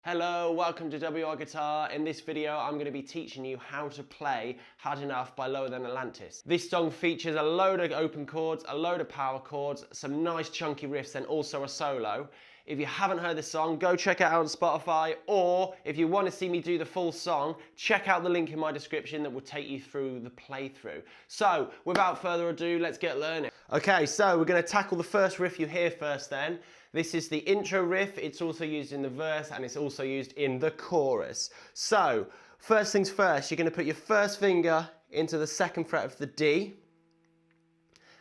Hello, welcome to WR Guitar. In this video, I'm going to be teaching you how to play Hard Enough by Lower Than Atlantis. This song features a load of open chords, a load of power chords, some nice chunky riffs, and also a solo. If you haven't heard this song, go check it out on Spotify, or if you want to see me do the full song, check out the link in my description that will take you through the playthrough. So, without further ado, let's get learning. Okay, so we're going to tackle the first riff you hear first then. This is the intro riff. It's also used in the verse and it's also used in the chorus. So, first things first, you're going to put your first finger into the second fret of the D,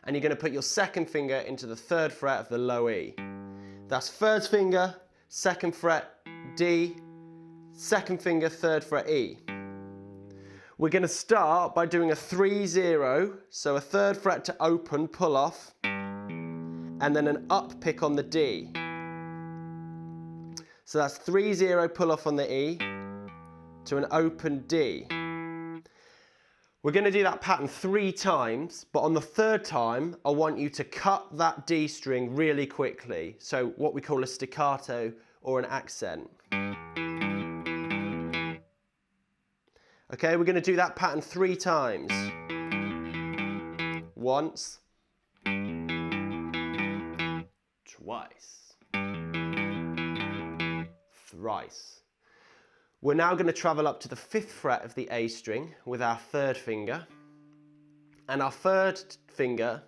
and you're going to put your second finger into the third fret of the low E. That's first finger, second fret, D, second finger, third fret, E. We're going to start by doing a 3-0, so a third fret to open, pull off, and then an up pick on the D. So that's 3-0, pull off on the E, to an open D. We're going to do that pattern 3 times, but on the third time, I want you to cut that D string really quickly. So what we call a staccato or an accent. Okay, we're going to do that pattern 3 times. Once. Twice. Thrice. We're now going to travel up to the 5th fret of the A string with our third finger. And our third finger,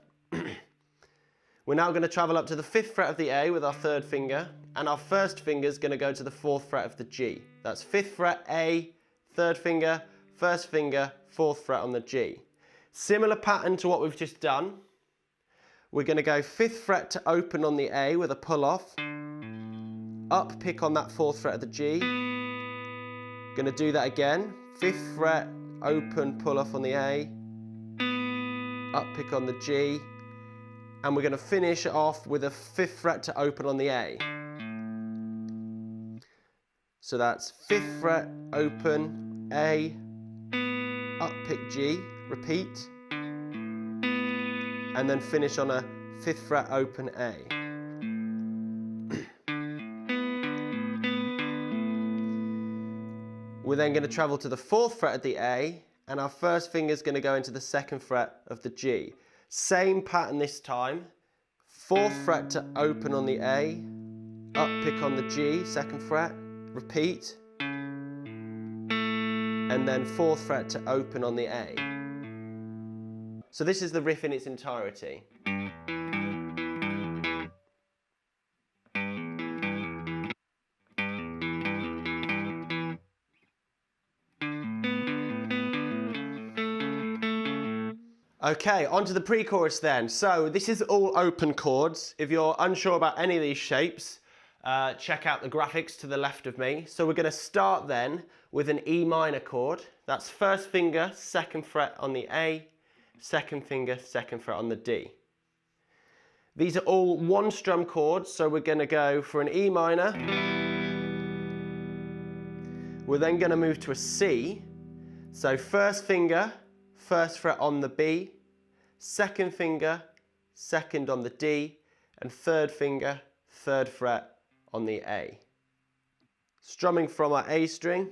we're now going to travel up to the 5th fret of the A with our third finger. And our first finger is going to go to the 4th fret of the G. That's 5th fret A, third finger, first finger, 4th fret on the G. Similar pattern to what we've just done. We're going to go 5th fret to open on the A with a pull off. Up pick on that 4th fret of the G. Going to do that again. 5th fret, open, pull off on the A. Up pick on the G. And we're going to finish it off with a 5th fret to open on the A. So that's 5th fret, open, A, up pick G, repeat. And then finish on a 5th fret, open A. We're then going to travel to the 4th fret of the A, and our first finger is going to go into the 2nd fret of the G. Same pattern this time. 4th fret to open on the A, up pick on the G, 2nd fret, repeat, and then 4th fret to open on the A. So this is the riff in its entirety. Okay, on to the pre-chorus then. So this is all open chords. If you're unsure about any of these shapes, check out the graphics to the left of me. So we're going to start then with an E minor chord. That's first finger, 2nd fret on the A, second finger, 2nd fret on the D. These are all 1-strum chords, so we're going to go for an E minor. We're then going to move to a C. So first finger, 1st fret on the B, 2nd finger, 2nd on the D, and 3rd finger, 3rd fret on the A. Strumming from our A string.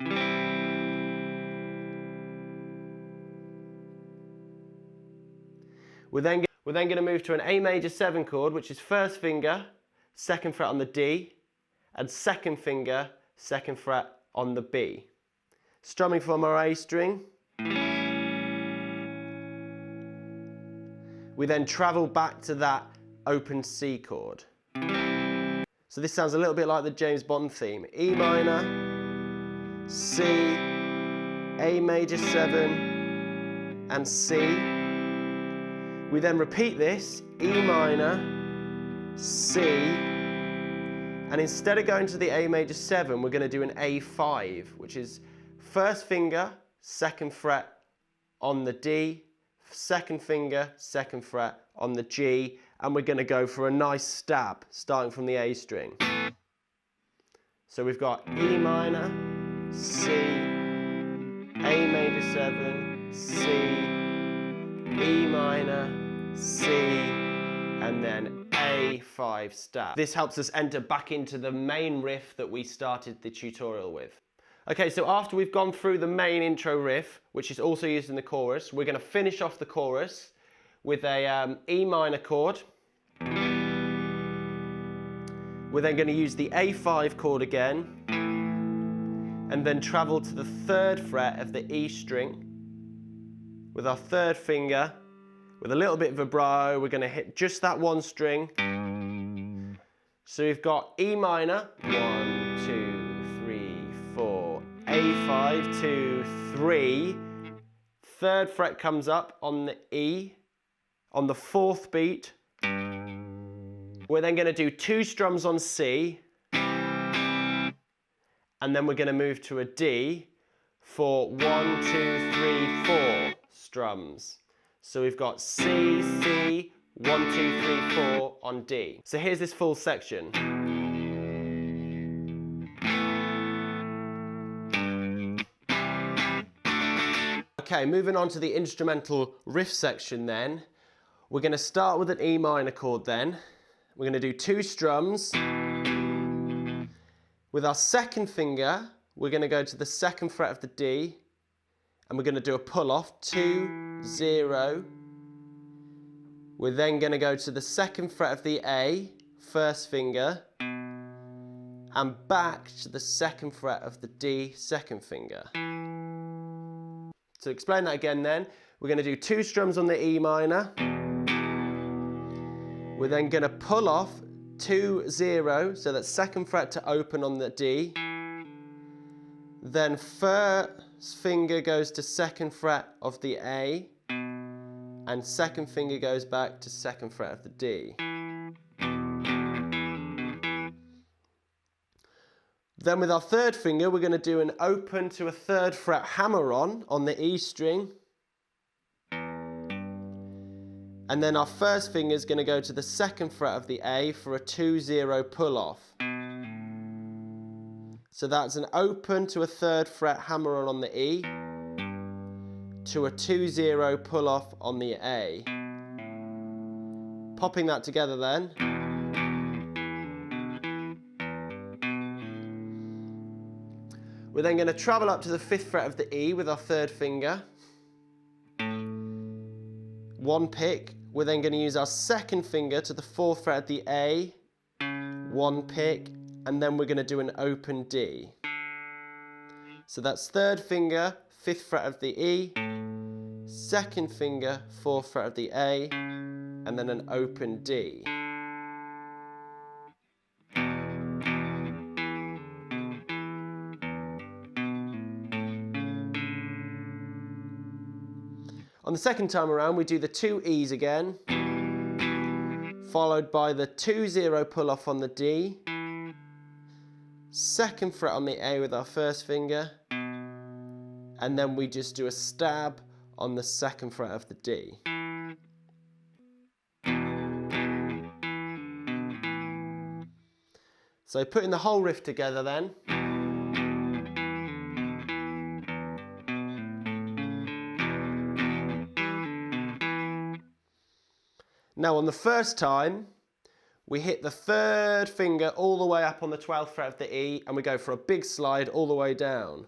We're then going to move to an A major 7 chord, which is 1st finger, 2nd fret on the D, and 2nd finger, 2nd fret on the B. Strumming from our A string. We then travel back to that open C chord. So this sounds a little bit like the James Bond theme. E minor, C, A major 7, and C. We then repeat this, E minor, C, and instead of going to the A major 7, we're going to do an A5, which is 1st finger, 2nd fret on the D, 2nd finger, 2nd fret on the G, and we're going to go for a nice stab, starting from the A string. So we've got E minor, C, A major 7, C, E minor, C, and then A, A5 stab. This helps us enter back into the main riff that we started the tutorial with. Okay, so after we've gone through the main intro riff, which is also used in the chorus, we're going to finish off the chorus with a E minor chord. We're then going to use the A5 chord again, and then travel to the 3rd fret of the E string with our 3rd finger. With a little bit of vibrato, we're going to hit just that one string. So we've got E minor, 1, 2, 3, 4, A5, 2, 3. 3rd fret comes up on the E, on the 4th beat. We're then going to do 2 strums on C, and then we're going to move to a D for 1, 2, 3, 4 strums. So we've got C, C, 1, 2, 3, 4 on D. So here's this full section. Okay, moving on to the instrumental riff section then. We're going to start with an E minor chord then. We're going to do 2 strums. With our 2nd finger, we're going to go to the 2nd fret of the D, and we're going to do a pull off, 2, 0. We're then going to go to the 2nd fret of the A, 1st finger, and back to the 2nd fret of the D, 2nd finger. To explain that again then, we're going to do 2 strums on the E minor. We're then going to pull off 2, 0, so that's 2nd fret to open on the D. Then 1st finger goes to 2nd fret of the A, and 2nd finger goes back to 2nd fret of the D. Then with our 3rd finger, we're going to do an open to a 3rd fret hammer-on the E string. And then our 1st finger is going to go to the 2nd fret of the A for a 2, 0 pull-off. So that's an open to a 3rd fret hammer-on the E, to a 2, 0 pull-off on the A. Popping that together then. We're then going to travel up to the 5th fret of the E with our 3rd finger. 1 pick. We're then going to use our 2nd finger to the 4th fret of the A, 1 pick, and then we're going to do an open D. So that's 3rd finger, 5th fret of the E, 2nd finger, 4th fret of the A, and then an open D. On the 2nd time around, we do the 2 E's again, followed by the 2, 0 pull-off on the D, 2nd fret on the A with our 1st finger, and then we just do a stab on the 2nd fret of the D. So putting the whole riff together then. Now on the 1st time, we hit the 3rd finger all the way up on the 12th fret of the E, and we go for a big slide all the way down.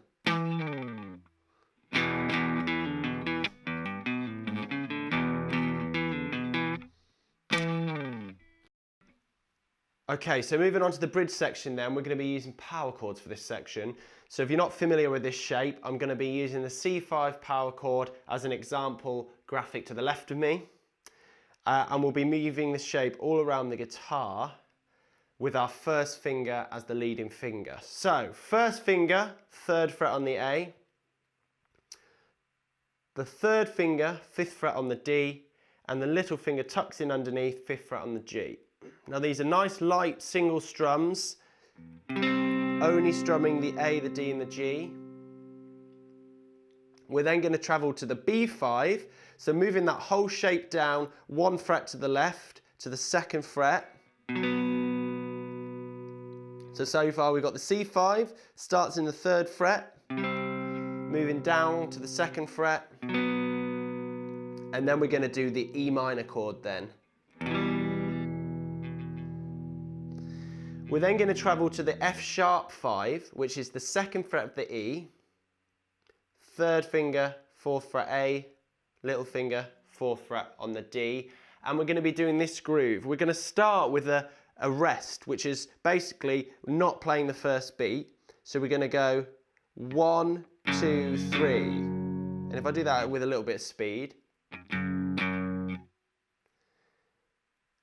Okay, so moving on to the bridge section then, we're going to be using power chords for this section. So if you're not familiar with this shape, I'm going to be using the C5 power chord as an example graphic to the left of me. And we'll be moving this shape all around the guitar with our 1st finger as the leading finger. So 1st finger, 3rd fret on the A, the 3rd finger, 5th fret on the D, and the little finger tucks in underneath, 5th fret on the G. Now these are nice light single strums, only strumming the A, the D and the G. We're then going to travel to the B5, so moving that whole shape down 1 fret to the left to the 2nd fret. So far we've got the C5, starts in the 3rd fret, moving down to the 2nd fret, and then we're going to do the E minor chord then. We're then going to travel to the F sharp 5, which is the 2nd fret of the E, 3rd finger, 4th fret A, little finger, 4th fret on the D, and we're going to be doing this groove. We're going to start with a rest, which is basically not playing the first beat. So we're going to go 1, 2, 3, and if I do that with a little bit of speed,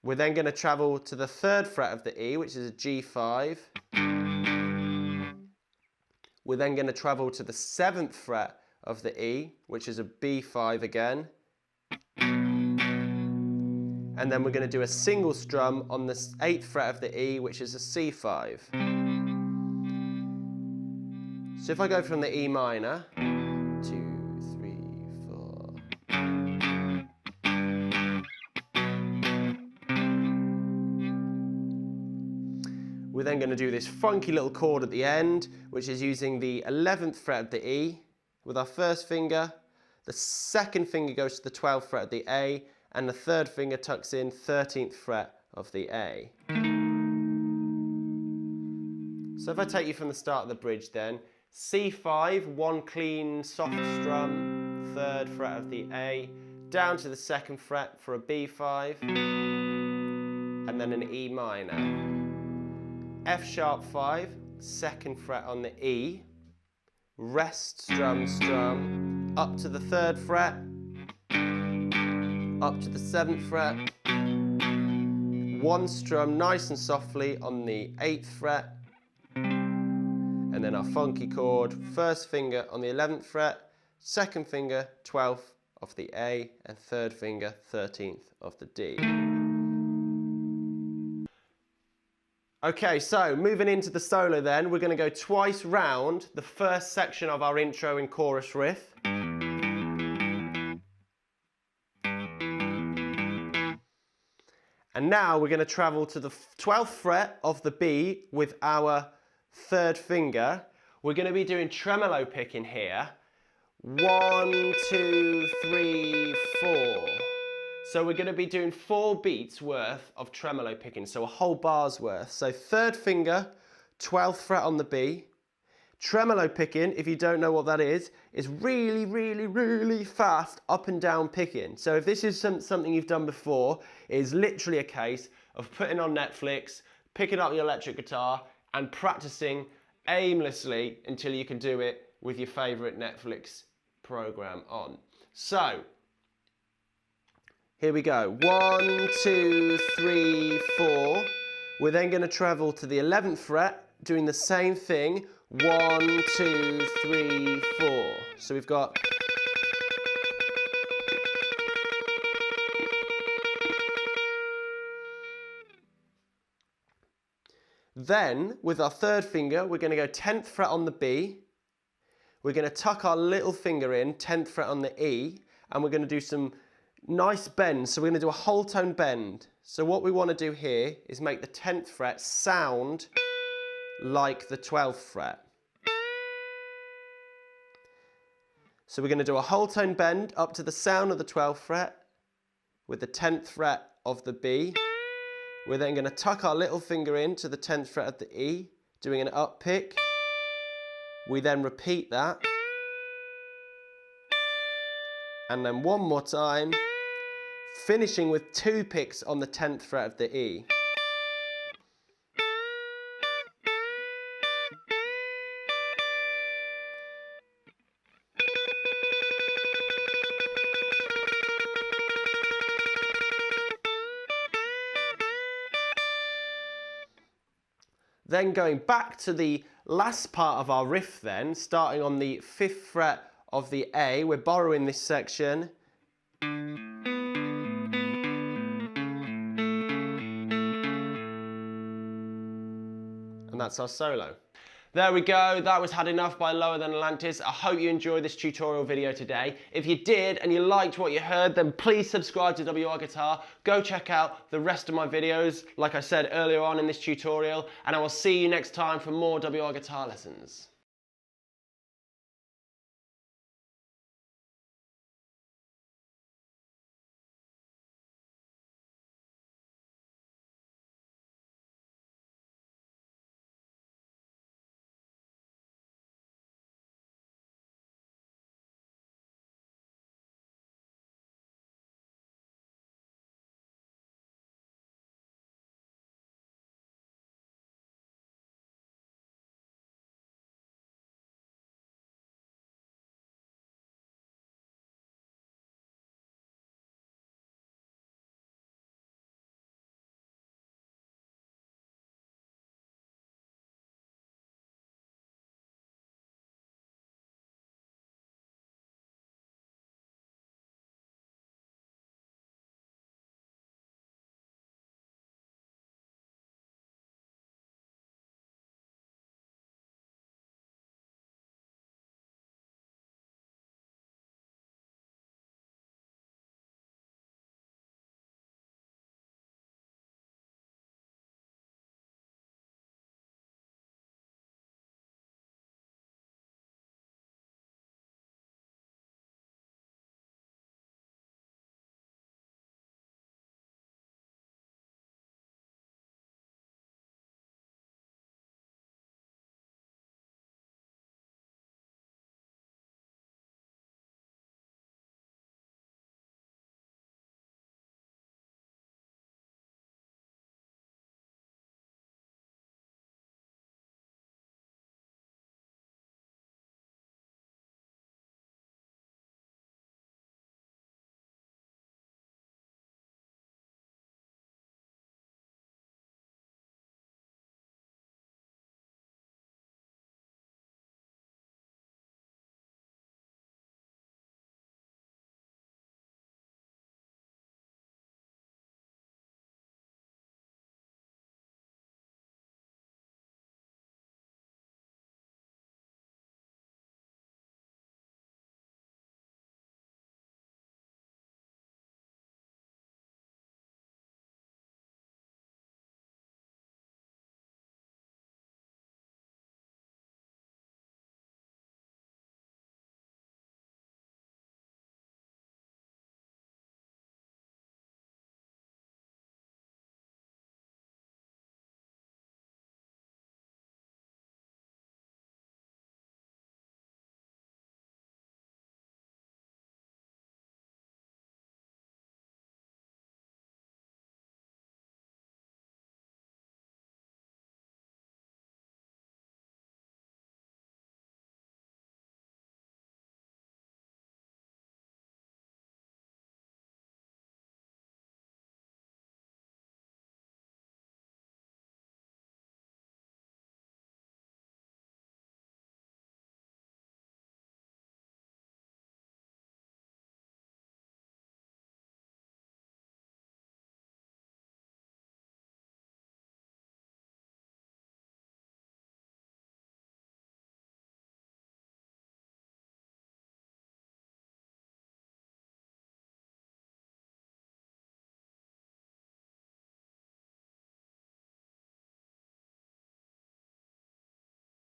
we're then going to travel to the 3rd fret of the E, which is a G5. We're then going to travel to the 7th fret of the E, which is a B5 again. And then we're going to do a single strum on the 8th fret of the E, which is a C5. So if I go from the E minor, 2, 3, 4. We're then going to do this funky little chord at the end, which is using the 11th fret of the E with our 1st finger. The 2nd finger goes to the 12th fret of the A, and the 3rd finger tucks in 13th fret of the A. So if I take you from the start of the bridge then, C5, 1 clean soft strum, 3rd fret of the A, down to the 2nd fret for a B5, and then an E minor. F sharp 5, 2nd fret on the E, rest strum strum, up to the 3rd fret, up to the 7th fret, 1 strum nice and softly on the 8th fret, and then our funky chord, 1st finger on the 11th fret, 2nd finger 12th of the A, and 3rd finger 13th of the D. Okay, so moving into the solo then, we're going to go twice round the first section of our intro and chorus riff. And now we're going to travel to the 12th fret of the B with our 3rd finger. We're going to be doing tremolo picking here. 1, 2, 3, 4. So we're going to be doing 4 beats worth of tremolo picking, so a whole bar's worth. So 3rd finger, 12th fret on the B. Tremolo picking, if you don't know what that is really, really, really fast up and down picking. So if this is something you've done before, it is literally a case of putting on Netflix, picking up your electric guitar and practicing aimlessly until you can do it with your favourite Netflix program on. So, here we go. 1, 2, 3, 4. We're then going to travel to the 11th fret, doing the same thing. 1, 2, 3, 4. So we've got. Then, with our 3rd finger, we're going to go 10th fret on the B. We're going to tuck our little finger in, 10th fret on the E, and we're going to do some nice bends. So we're going to do a whole tone bend. So what we want to do here is make the 10th fret sound like the 12th fret. So we're going to do a whole tone bend up to the sound of the 12th fret with the 10th fret of the B. We're then going to tuck our little finger into the 10th fret of the E, doing an up pick. We then repeat that. And then one more time, finishing with 2 picks on the 10th fret of the E. Then going back to the last part of our riff then, starting on the 5th fret of the A, we're borrowing this section. And that's our solo. There we go, that was Had Enough by Lower Than Atlantis. I hope you enjoyed this tutorial video today. If you did and you liked what you heard, then please subscribe to WR Guitar. Go check out the rest of my videos, like I said earlier on in this tutorial, and I will see you next time for more WR Guitar lessons.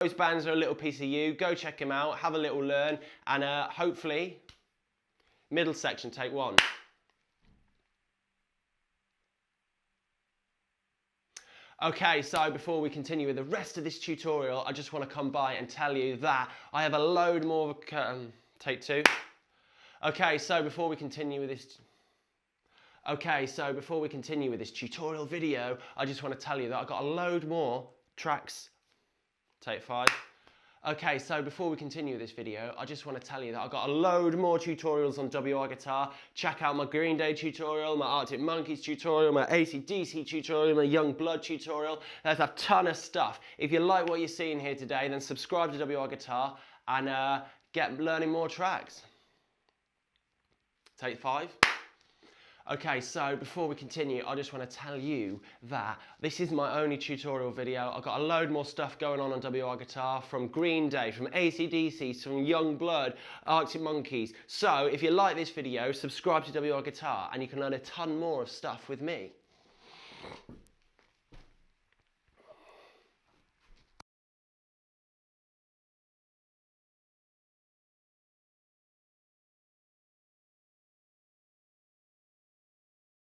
Those bands are a little piece of you. Go check them out, have a little learn, and hopefully, middle section, take 1. Okay, so before we continue with the rest of this tutorial, I just want to come by and tell you that I have a load more of a... take 2. Okay, so before we continue with this... tutorial video, I just want to tell you that I've got a load more tracks. Take 5. Okay, so before we continue this video, I just want to tell you that I've got a load more tutorials on WR guitar. Check out my Green Day tutorial, my Arctic Monkeys tutorial, my AC/DC tutorial, my Young Blood tutorial. There's a ton of stuff. If you like what you're seeing here today, then subscribe to WR Guitar and get learning more tracks. Take 5. Okay, so before we continue, I just want to tell you that this is my only tutorial video. I've got a load more stuff going on WR Guitar, from Green Day, from AC/DC, from Young Blood, Arctic Monkeys. So if you like this video, subscribe to WR Guitar and you can learn a ton more of stuff with me.